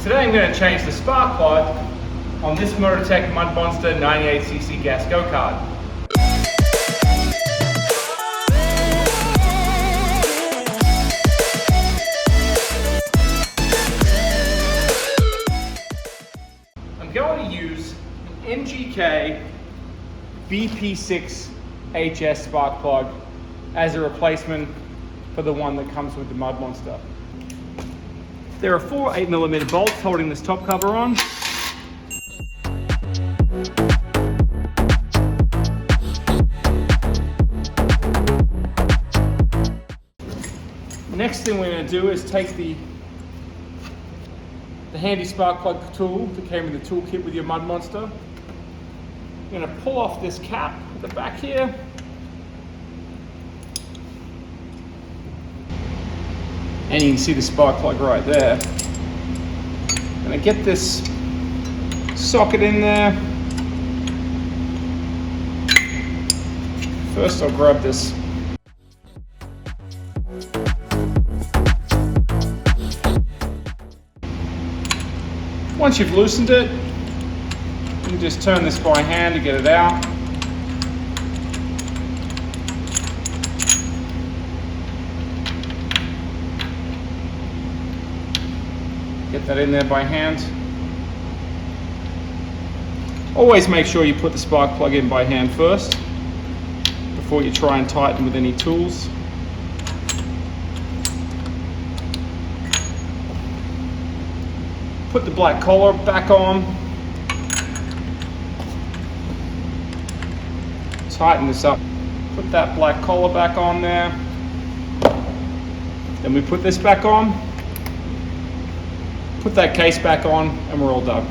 Today I'm going to change the spark plug on this Mototec Mud Monster 98cc gas go-kart. I'm going to use an MGK BP6 HS spark plug as a replacement for the one that comes with the Mud Monster. There are 4 8mm bolts holding this top cover on. Next thing we're going to do is take the handy spark plug tool that came in the toolkit with your Mud Monster. You're going to pull off this cap at the back here. And you can see the spark plug right there. I'm going to get this socket in there. First I'll grab this once you've loosened it, you can just turn this by hand to get it out. Get that in there by hand. Always make sure you put the spark plug in by hand first before you try and tighten with any tools. Put the black collar back on. Tighten this up. Put that black collar back on there. Then we put this back on. Put that case back on and we're all done.